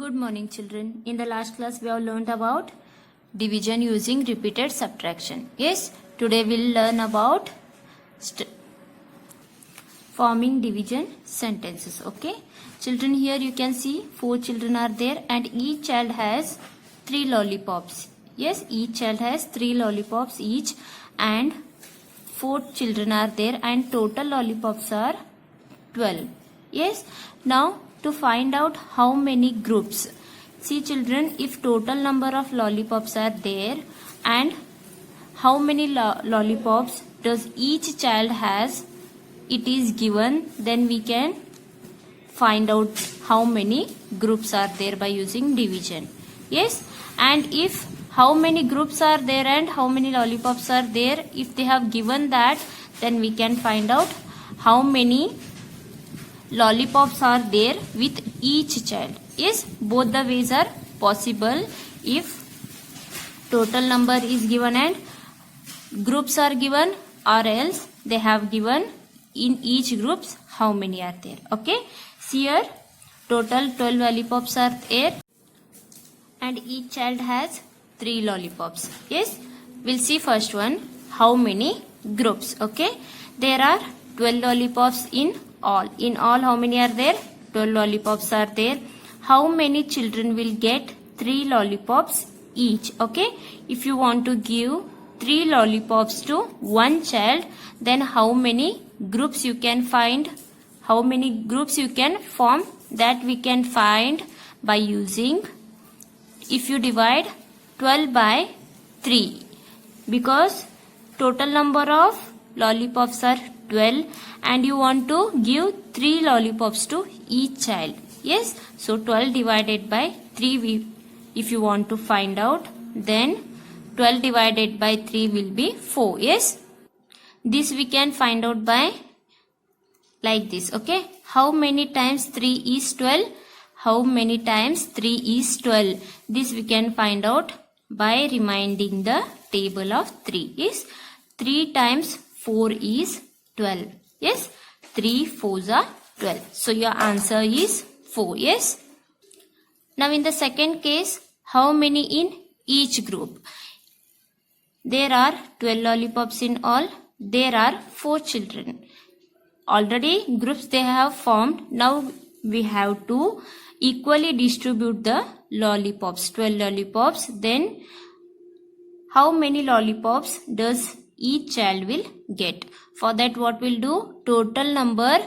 Good morning, children. In the last class, we have learned about division using repeated subtraction. Yes, today we'll learn about forming division sentences. Okay, children, here you can see 4 children are there and each child has 3 lollipops. Yes, each child has 3 lollipops each and 4 children are there and total lollipops are 12. Yes, now to find out how many groups. See children, if total number of lollipops are there and how many lollipops does each child has, it is given, then we can find out how many groups are there by using division. Yes, and if how many groups are there and how many lollipops are there, if they have given that, then we can find out how many lollipops are there with each child. Yes, both the ways are possible. If total number is given and groups are given, or else they have given in each groups how many are there. Okay, see here total 12 lollipops are there and each child has 3 lollipops. Yes, we'll see first one, how many groups. Okay, there are 12 lollipops in all. In all, how many are there? 12 lollipops are there. How many children will get 3 lollipops each? Okay, if you want to give 3 lollipops to one child, then how many groups you can find? How many groups you can form? That we can find by using, if you divide 12 by 3, because total number of lollipops are 12 and you want to give 3 lollipops to each child. Yes, so 12 divided by 3 if you want to find out, then 12 divided by 3 will be 4. Yes, this we can find out by like this. Okay, how many times 3 is 12? How many times 3 is 12? This we can find out by reminding the table of 3. Yes, 3 times 4 is 12. Yes, 3 4s are 12. So your answer is 4. Yes. Now in the second case, how many in each group? There are 12 lollipops in all. There are 4 children. Already groups they have formed. Now we have to equally distribute the lollipops. 12 lollipops. Then how many lollipops does each child will get? For that what we'll do? Total number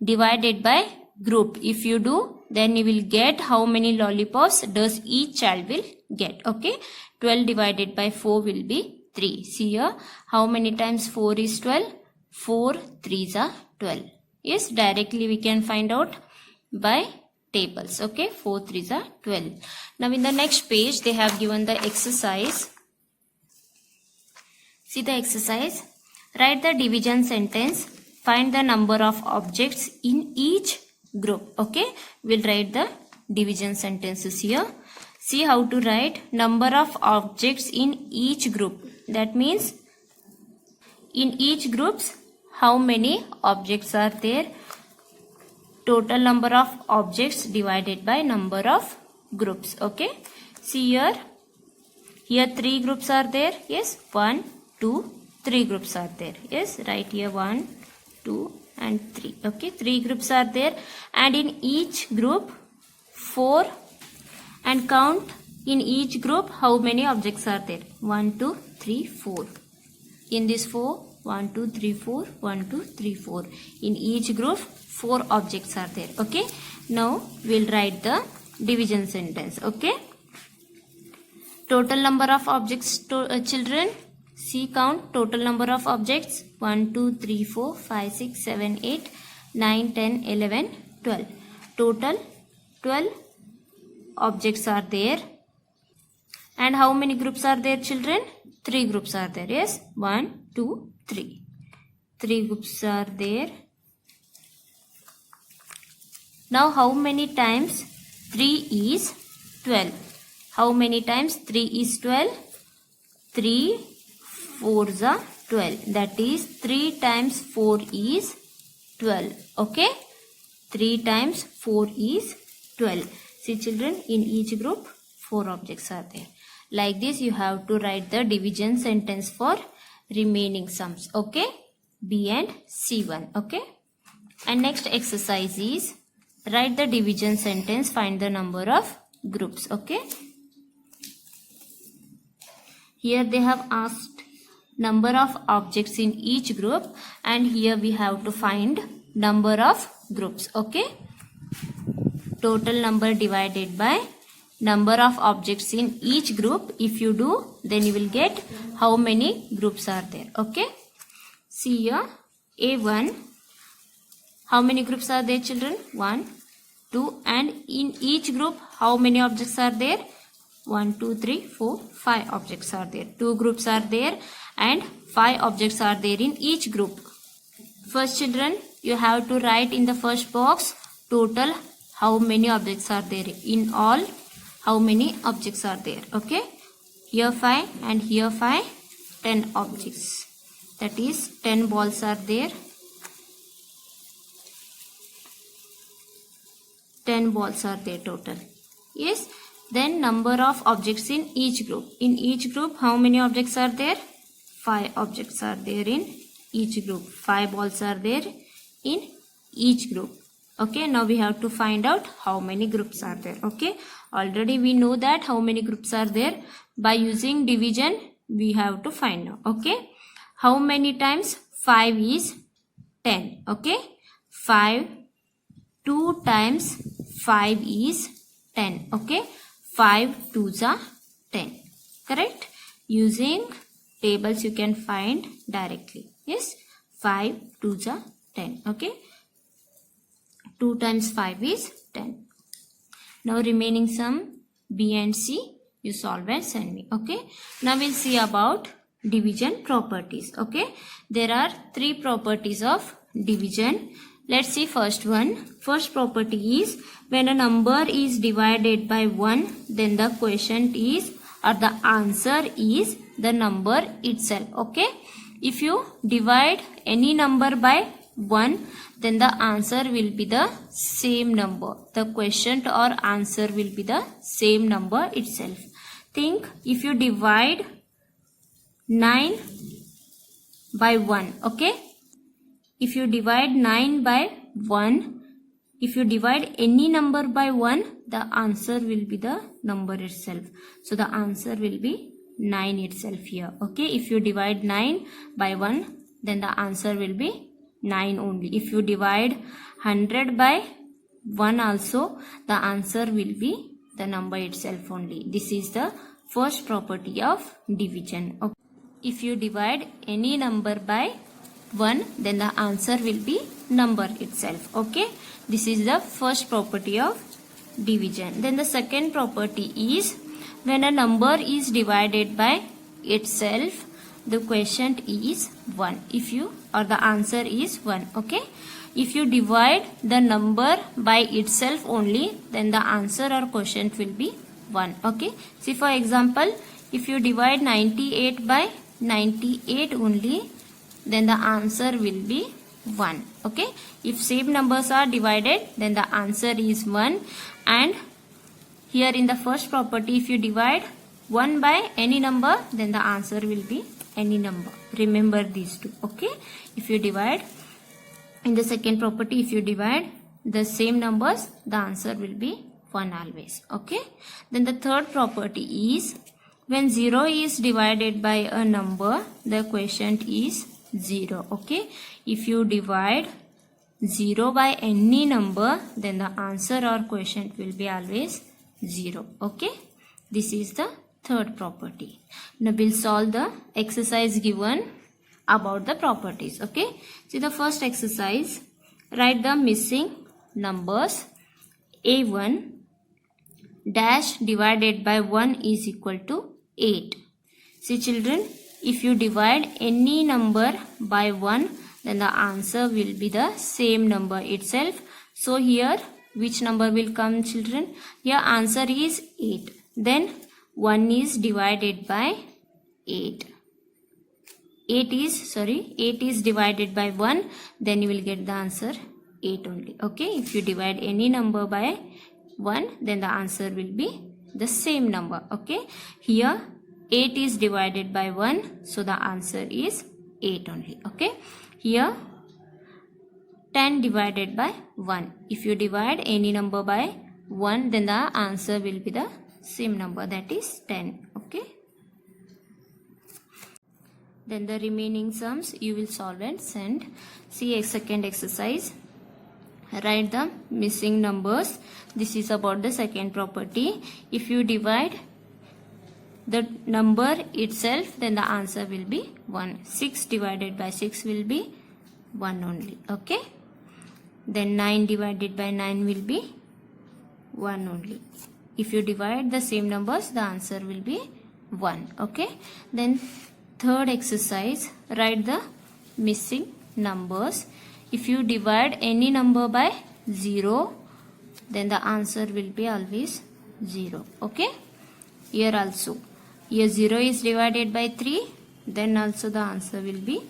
divided by group. If you do, then you will get how many lollipops does each child will get. Okay, 12 divided by 4 will be 3. See here, how many times 4 is 12? 4 3s are 12. Yes, directly we can find out by tables. Okay, 4 3s are 12. Now in the next page they have given the exercise. See the exercise. Write the division sentence. Find the number of objects in each group. Okay, we'll write the division sentences here. See how to write number of objects in each group. That means in each groups how many objects are there. Total number of objects divided by number of groups. Okay, see here. Here 3 groups are there. Yes, 1 2 3 groups are there. Yes, right here 1 2 and 3. Okay, 3 groups are there and in each group 4, and count in each group how many objects are there. 1 2 3 4. In this 4, 1 2 3 4, 1 2 3 4. In each group 4 objects are there. Okay, now we'll write the division sentence. Okay, total number of objects to children. See, count total number of objects. 1 2 3 4 5 6 7 8 9 10 11 12. Total 12 objects are there. And how many groups are there, children? 3 groups are there. Yes, 1 2 3. 3 groups are there. Now how many times 3 is 12? How many times 3 is 12? 3 4s are 12. That is 3 times 4 is 12. Okay, 3 times 4 is 12. See children, in each group 4 objects are there. Like this you have to write the division sentence for remaining sums. Okay, B and C1. Okay, and next exercise is write the division sentence, find the number of groups. Okay, here they have asked number of objects in each group, and here we have to find number of groups. Okay, total number divided by number of objects in each group. If you do, then you will get how many groups are there. Okay, see here, A1, how many groups are there children? 1, 2, and in each group how many objects are there? 1, 2, 3, 4, 5 objects are there. 2 groups are there and 5 objects are there in each group. First children, you have to write in the first box total how many objects are there. In all, how many objects are there. Okay, here 5 and here 5, 10 objects. That is 10 balls are there. 10 balls are there total. Yes, then number of objects in each group. In each group how many objects are there? 5 objects are there in each group. 5 balls are there in each group. Okay, now we have to find out how many groups are there. Okay, already we know that how many groups are there. By using division we have to find out. Okay, how many times 5 is 10. Okay, 5, 2 times 5 is 10. Okay, 5 2s are 10. Correct? Using tables you can find directly. Yes, 5 2s are 10. Okay, 2 times 5 is 10. Now remaining sum B and C you solve and send me. Okay, now we'll see about division properties. Okay, there are 3 properties of division. Let's see first one. First property is when a number is divided by 1, then the quotient is, or the answer is the number itself. Okay, if you divide any number by 1, then the answer will be the same number. The quotient or answer will be the same number itself. Think, if you divide 9 by 1. Okay, if you divide 9 by 1, if you divide any number by 1, the answer will be the number itself. So the answer will be 9 itself here. Okay, if you divide 9 by 1, then the answer will be 9 only. If you divide 100 by 1 also, the answer will be the number itself only. This is the first property of division. Okay. If you divide any number by 1, then the answer will be number itself. Okay, this is the first property of division. Then the second property is when a number is divided by itself, the quotient is 1. If you, or the answer is 1. Okay, if you divide the number by itself only, then the answer or quotient will be 1. Okay, see for example, if you divide 98 by 98 only, then the answer will be 1. Okay, if same numbers are divided, then the answer is 1. And here in the first property, if you divide 1 by any number, then the answer will be any number. Remember these two. Okay, if you divide, in the second property, if you divide the same numbers, the answer will be 1 always. Okay, then the third property is when 0 is divided by a number, the quotient is 0. Okay, if you divide 0 by any number, then the answer or quotient will be always 0. Okay, this is the third property. Now we'll solve the exercise given about the properties. Okay, see the first exercise, write the missing numbers. A1 dash divided by 1 is equal to 8. See children, if you divide any number by 1, then the answer will be the same number itself. So here which number will come children? Here answer is 8. Then 1 is divided by 8. 8 is divided by 1, then you will get the answer 8 only. Okay, if you divide any number by 1, then the answer will be the same number. Okay, here 8 is divided by 1, so the answer is 8 only. Okay, here 10 divided by 1. If you divide any number by 1, then the answer will be the same number, that is 10. Okay, then the remaining sums you will solve and send. See a second exercise. Write the missing numbers. This is about the second property. If you divide the number itself, then the answer will be 1. 6 divided by 6 will be 1 only. Okay, then 9 divided by 9 will be 1 only. If you divide the same numbers, the answer will be 1. Okay, then third exercise, write the missing numbers. If you divide any number by 0, then the answer will be always 0. Okay, here also, here 0 is divided by 3, then also the answer will be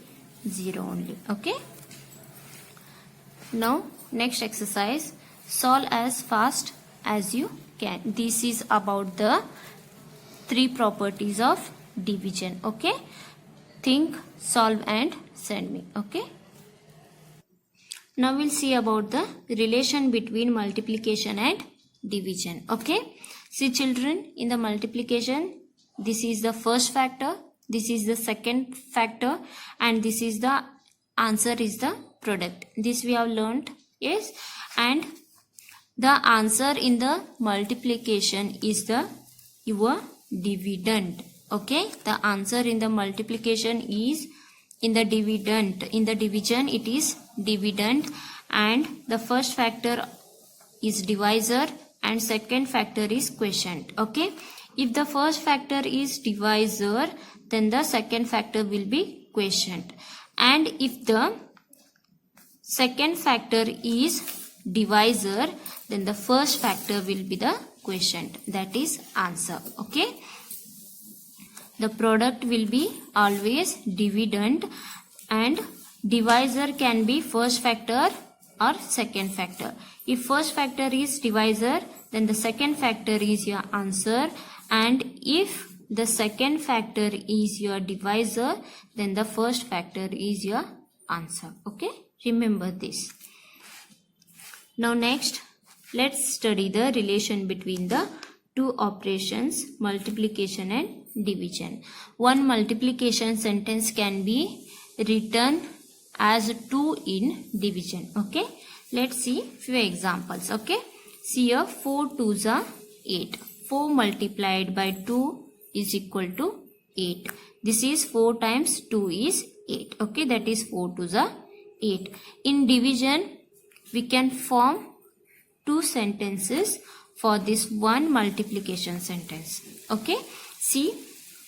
0 only. Okay, now next exercise, solve as fast as you can. This is about the 3 properties of division. Okay, think, solve and send me. Okay, now we'll see about the relation between multiplication and division. Okay, see children, in the multiplication, this is the first factor, this is the second factor, and this is the answer is the product. This we have learned. Yes, and the answer in the multiplication is the your dividend. Okay, the answer in the multiplication is in the dividend. In the division it is dividend, and the first factor is divisor and second factor is quotient. Okay, if the first factor is divisor, then the second factor will be quotient, and if the second factor is divisor, then the first factor will be the quotient, that is answer. Okay, the product will be always dividend, and divisor can be first factor or second factor. If first factor is divisor, then the second factor is your answer, and if the second factor is your divisor, then the first factor is your answer. Okay, remember this. Now next, let's study the relation between the two operations, multiplication and division. One multiplication sentence can be written as 2 in division. Okay, let's see few examples. Okay, see here, 4 2s are 8. 4 multiplied by 2 is equal to 8. This is 4 times 2 is 8. Okay, that is 4 2s are 8. In division, we can form 2 sentences for this one multiplication sentence. Okay, see,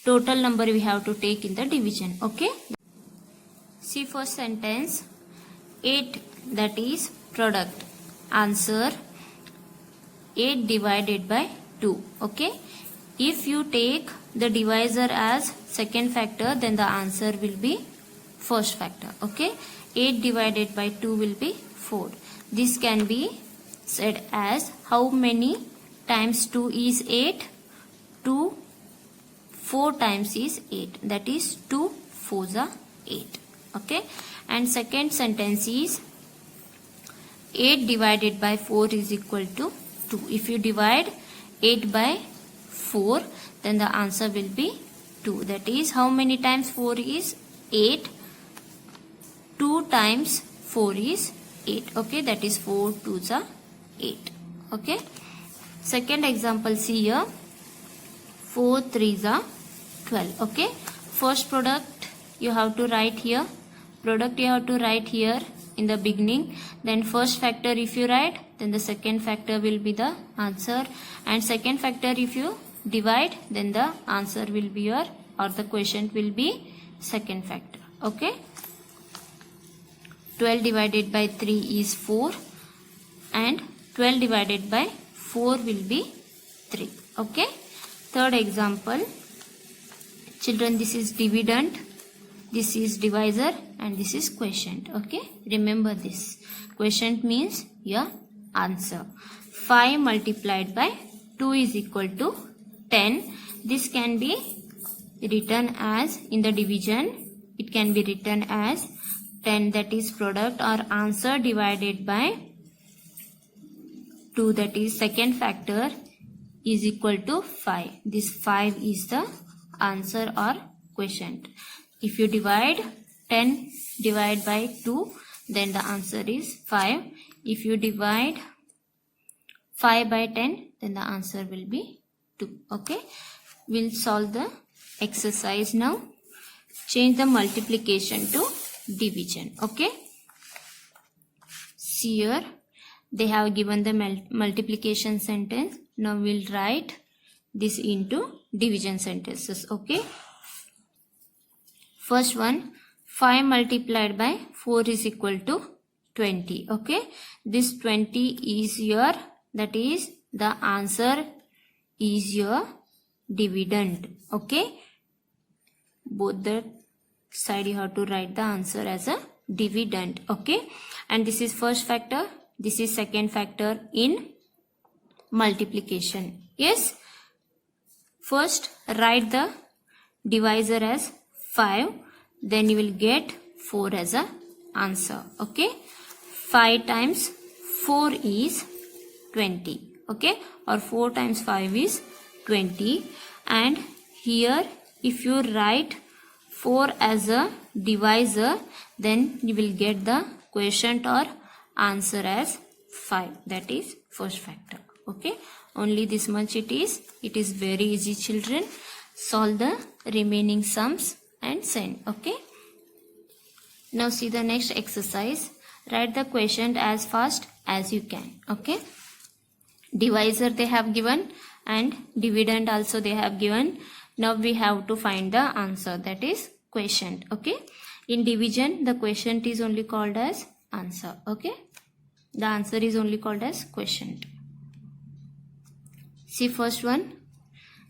total number we have to take in the division. Okay, see first sentence, 8, that is product, answer 8 divided by 2. Okay, if you take the divisor as second factor, then the answer will be first factor. Okay, 8 divided by 2 will be 4. This can be said as, how many times 2 is 8? 2 4 times is 8, that is 2 4s are 8. Okay, and second sentence is 8 divided by 4 is equal to 2. If you divide 8 by 4, then the answer will be 2. That is, how many times 4 is 8? 2 times 4 is 8. Okay, that is 4 2s are 8. Okay, second example, see here, 4 3s are 12. Okay, first product you have to write here, product you have to write here in the beginning, then first factor if you write, then the second factor will be the answer, and second factor if you divide, then the answer will be your, or the quotient will be second factor. Okay, 12 divided by 3 is 4, and 12 divided by 4 will be 3. Okay, third example, children, this is dividend, this is divisor, and this is quotient. Okay, remember this. Quotient means your answer. 5 multiplied by 2 is equal to 10. This can be written as, in the division, it can be written as 10, that is product or answer, divided by 2, that is second factor, is equal to 5. This 5 is the answer or quotient. If you divide 10 by 2, then the answer is 5. If you divide 5 by 10, then the answer will be 2. Okay, we'll solve the exercise now. Change the multiplication to division. Okay, see here they have given the multiplication sentence. Now we'll write this into division sentences. Okay, first one, 5 multiplied by 4 is equal to 20. Okay, this 20 is your, that is the answer is your dividend. Okay, both the side you have to write the answer as a dividend. Okay, and this is first factor, this is second factor in multiplication. Yes, first write the divisor as 5, then you will get 4 as a answer. Okay, 5 times 4 is 20. Okay, or 4 times 5 is 20. And here if you write 4 as a divisor, then you will get the quotient or answer as 5, that is first factor. Okay, only this much it is. It is very easy, children. Solve the remaining sums and send. Okay, now see the next exercise. Write the quotient as fast as you can. Okay, divisor they have given and dividend also they have given. Now we have to find the answer, that is quotient. Okay, in division the quotient is only called as answer. Okay, the answer is only called as quotient. See first one,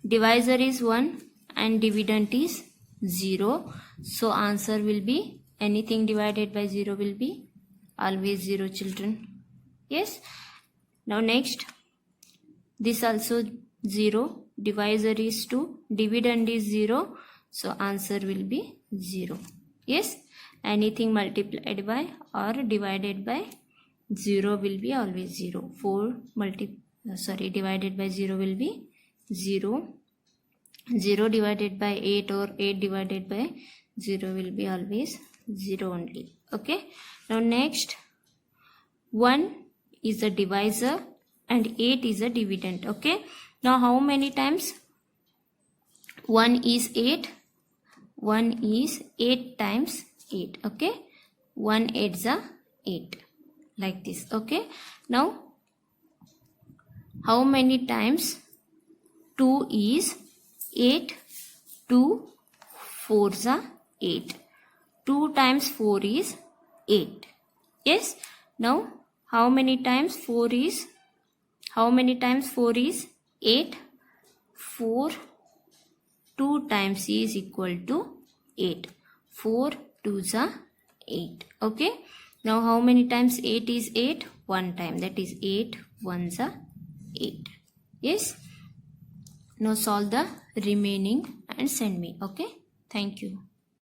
divisor is 1 and dividend is 0. So answer will be, anything divided by 0 will be always 0, children. Yes, now next, this also 0, divisor is 2, dividend is 0, so answer will be 0. Yes, anything multiplied by or divided by 0 will be always 0. 4 divided by 0 will be 0. 0 divided by 8 or 8 divided by 0 will be always 0 only. Okay, now next, 1 is a divisor and 8 is a dividend. Okay, now how many times 1 is 8? 1 is 8 times 8. Okay, 1 8s are 8, like this. Okay, now how many times 2 is 8? 2 4s are 8. 2 times 4 is 8. Yes, now how many times 4 is 8? 4. 2 times is equal to 8. 4 2s are 8. Okay, now how many times 8 is 8? 1 time, that is 8 1s are 8. Yes, now solve the remaining and send me. Okay, thank you.